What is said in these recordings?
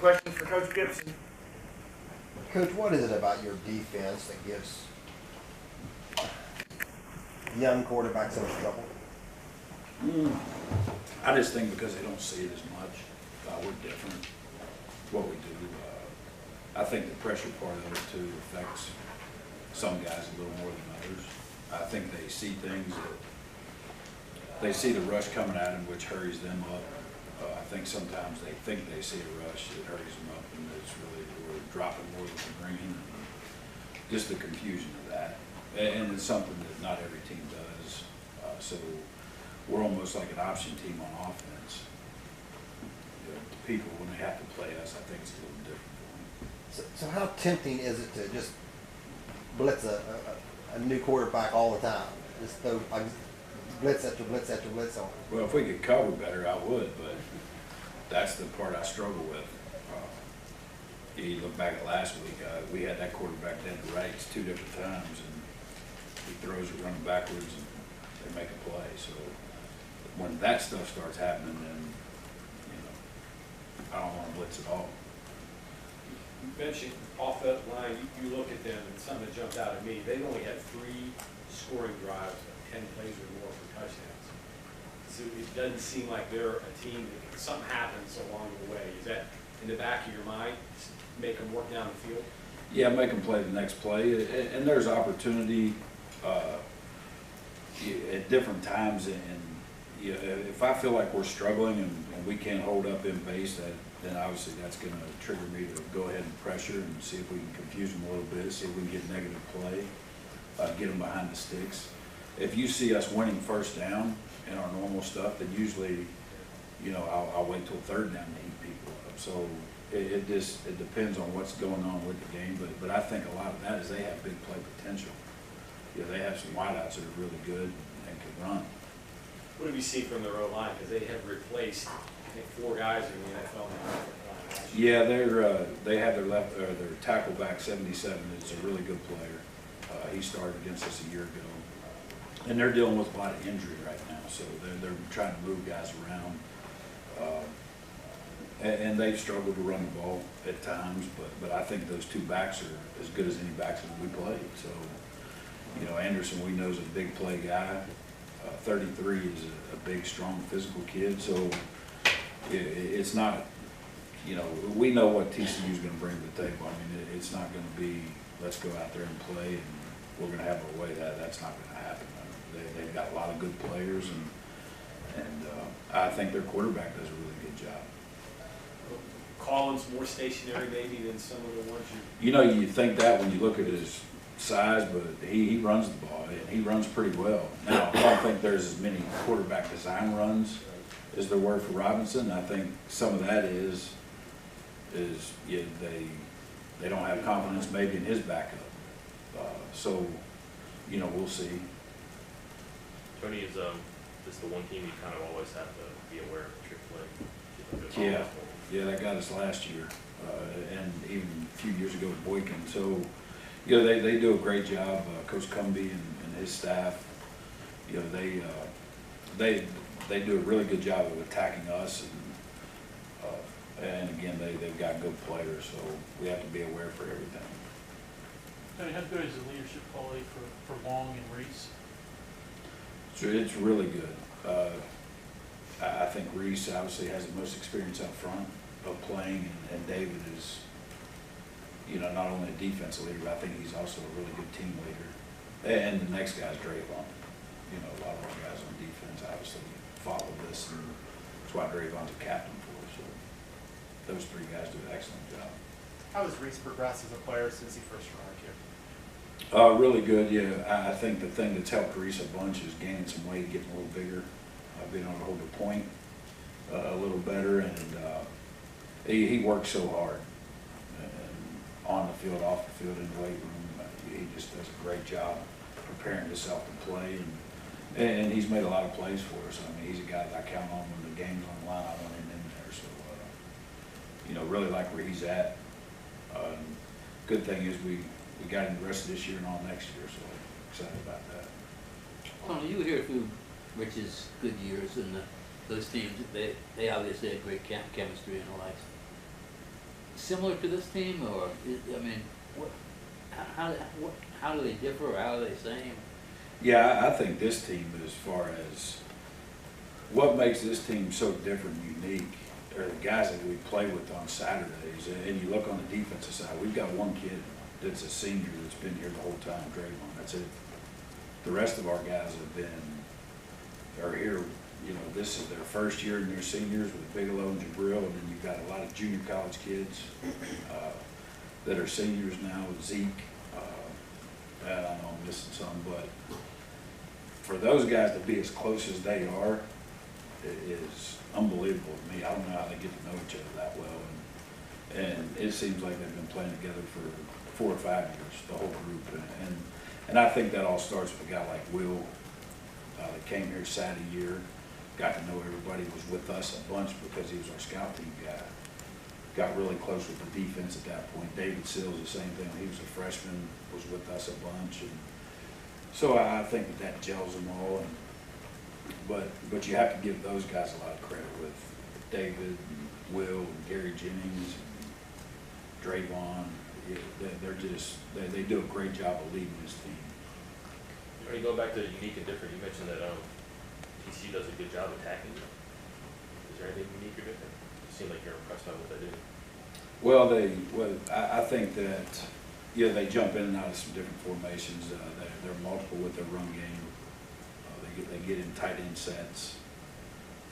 Questions for Coach Gibson? Coach, what is it about your defense that gives young quarterbacks so much trouble? I just think because they don't see it as much. We're different. What we do. I think the pressure part of it too affects some guys a little more than others. I think they see things that they see the rush coming at them, which hurries them up. I think sometimes they think they see a rush, it hurries them up, and it's really we're dropping more than we're bringing. Just the confusion of that, and it's something that not every team does. So we're almost like an option team on offense. You know, people, when they have to play us, I think it's a little different for them. So how tempting is it to just blitz a new quarterback all the time? Just throw like, blitz after blitz after blitz on. Well, if we could cover better, I would, but that's the part I struggle with. You look back at last week, we had that quarterback dead to rights 2 different times, and he throws it running backwards, and they make a play. So when that stuff starts happening, then I don't want to blitz at all. You mentioned offensive line. You look at them, and something that jumped out at me. They've only had 3 scoring drives, 10 plays or more for touchdowns. So it doesn't seem like they're a team that something happens along the way. Is that in the back of your mind? Make them work down the field? Yeah, make them play the next play, and there's opportunity at different times. And if I feel like we're struggling and we can't hold up in base, then obviously that's going to trigger me to go ahead and pressure and see if we can confuse them a little bit, see if we can get negative play, get them behind the sticks. If you see us winning first down in our normal stuff, then usually, I'll wait till 3rd down to heat people up. So it depends on what's going on with the game, but I think a lot of that is they have big play potential. They have some wideouts that are really good and can run. What have you seen from their O-line? Because they have replaced, I think, 4 guys in the NFL now. Yeah, they have their tackle back 77 is a really good player. He started against us a year ago, and they're dealing with a lot of injury right now, so they're trying to move guys around. And they've struggled to run the ball at times, but I think those 2 backs are as good as any backs that we played. So, Anderson, we know, is a big play guy. 33 is a big, strong, physical kid. So it's not, we know what TCU is going to bring to the table. I mean, it's not going to be let's go out there and play and we're going to have our way. That's not going to happen. They've got a lot of good players, and I think their quarterback does a really good job. Collins more stationary maybe than some of the ones you think that when you look at his size, but he runs the ball, and he runs pretty well. Now, I don't think there's as many quarterback design runs as there were for Robinson. I think some of that is they don't have confidence maybe in his backup. So, we'll see. Tony, is this the one team you kind of always have to be aware of AAA? Yeah, that got us last year, and even a few years ago with Boykin. So, they do a great job. Coach Cumbie and his staff, they do a really good job of attacking us, and again, they've got good players, so we have to be aware for everything. Tony, how good is the leadership quality for Long and Reese? It's really good. I think Reese obviously has the most experience up front of playing, and David is, not only a defensive leader, but I think he's also a really good team leader. And the next guy's Drayvon. A lot of our guys on defense obviously follow this, and that's why Drayvon's a captain for us. So those 3 guys do an excellent job. How has Reese progressed as a player since he first arrived here? Really good, yeah. I think the thing that's helped Reese a bunch is gaining some weight, getting a little bigger, being able to hold the point a little better, and he works so hard. On the field, off the field, in the weight room, he just does a great job preparing himself to play, and he's made a lot of plays for us. I mean, he's a guy that I count on when the game's on the line. I want him in there. So, really like where he's at. Good thing is we got him the rest of this year and all next year, so I'm excited about that. Tony, you were here through Rich's good years, and those teams, they obviously had great chemistry and all that. similar to this team, or, I mean, what, how do they differ, or how are they same? Yeah, I think this team, as far as what makes this team so different and unique, are the guys that we play with on Saturdays. And you look on the defensive side, we've got one kid that's a senior that's been here the whole time, Draymond. That's it. The rest of our guys are here, you know, this is their first year and they're seniors with Bigelow and Jabril, and then you've got a lot of junior college kids that are seniors now with Zeke. I know I'm missing some, but for those guys to be as close as they are, it is unbelievable to me. I don't know how they get to know each other that well, and it seems like they've been playing together for 4 or 5 years, the whole group, and I think that all starts with a guy like Will that came here, sat a year, got to know everybody, was with us a bunch because he was our scout team guy. Got really close with the defense at that point. David Sills, the same thing. He was a freshman, was with us a bunch, and so I think that gels them all. But you have to give those guys a lot of credit with David, and Will, and Gary Jennings, and Draymond. They do a great job of leading this team. When you go back to unique and different, you mentioned that TCU does a good job attacking you. Is there anything unique or different? You seem like you're impressed by what they do. Well, I think that, yeah, they jump in and out of some different formations. They're multiple with their run game. They get in tight end sets.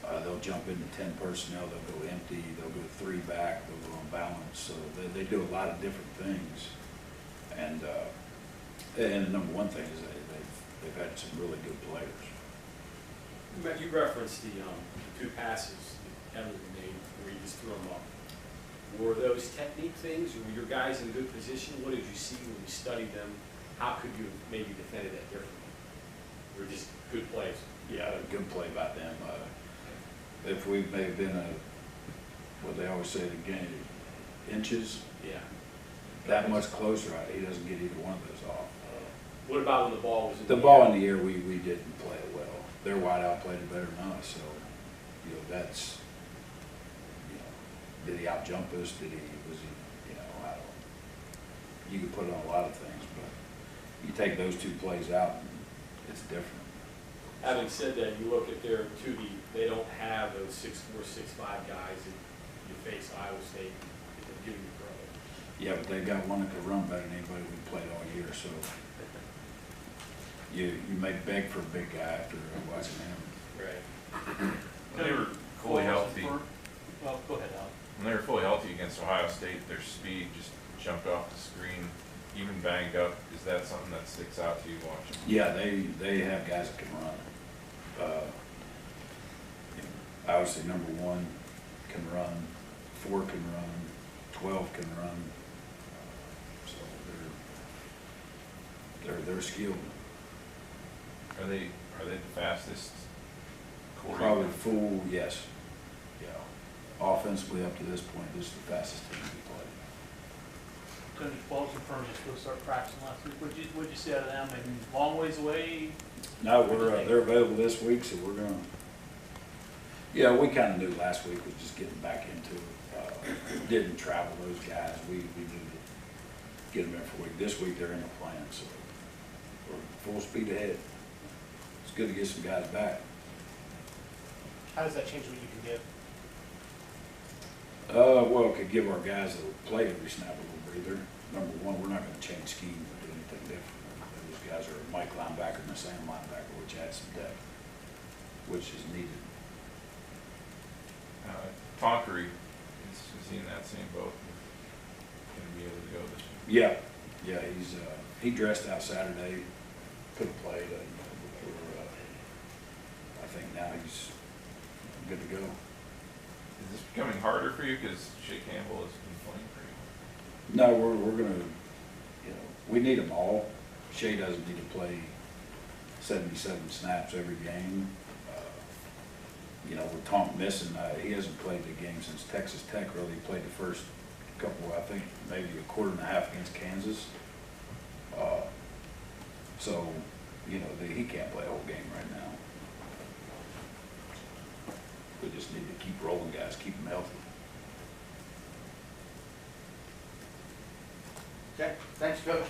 They'll jump into 10 personnel. They'll go empty. They'll go 3 back. They'll go on balance. So they do a lot of different things. And the number one thing is they've had some really good players. You referenced the 2 passes that Kevin made where you just threw them up. Were those technique things, or were your guys in good position? What did you see when you studied them? How could you have maybe defended that differently? Or just good plays? Yeah, a good play by them. If we may have been what they always say, the game, inches, Yeah. that much closer, he doesn't get either one of those off. What about when the ball was in The the ball air? in the air, we didn't play it well. Their wideout played it better than us, so, you know, that's, you know, did he out-jump us? Was he, you know, I don't, you could put it on a lot of things, but you take those 2 plays out, and it's different. Having said that, you look at their 2D, they don't have those 6'4", 6'5" guys that you face Iowa State that they're giving you credit. Yeah, but they got one that could run better than anybody we played all year, so you may beg for a big guy after watching him. Right. When they were fully healthy, Well, go ahead, Al. when they were fully healthy against Ohio State, their speed just jumped off the screen, even banged up. Is that something that sticks out to you watching? Yeah, they have guys that can run. Obviously, number 1 can run, 4 can run, 12 can run. So they're skilled. Are they the fastest quarterback? Probably full, yes. Yeah. Offensively, up to this point, this is the fastest team we played. Coach Walsh confirmed you're supposed to start practicing last week. What'd you see out of them? Maybe long ways away? No, they're available this week, so we're gonna. Yeah, we kind of knew last week was just getting back into it. Didn't travel those guys. We knew to get them in for a week. This week they're in the plan, so we're full speed ahead. It's good to get some guys back. How does that change what you can give? Well, it could give our guys that play every snap a little breather. Number 1, we're not going to change scheme or do anything different. Those guys are a Mike linebacker and a Sam linebacker, which adds some depth, which is needed. Tonkery is he in that same boat? Going to be able to go this year? Yeah, he dressed out Saturday, could have played. I think now he's good to go. Is this becoming harder for you because Shea Campbell has been playing pretty well? No, we're gonna, you know, we need them all. Shea doesn't need to play 77 snaps every game. You know, with Tom missing, he hasn't played the game since Texas Tech. Really, he played the first couple, I think, maybe a quarter and a half against Kansas. So, you know, he can't play a whole game right now. We just need to keep rolling guys, keep them healthy. Okay, thanks, Coach.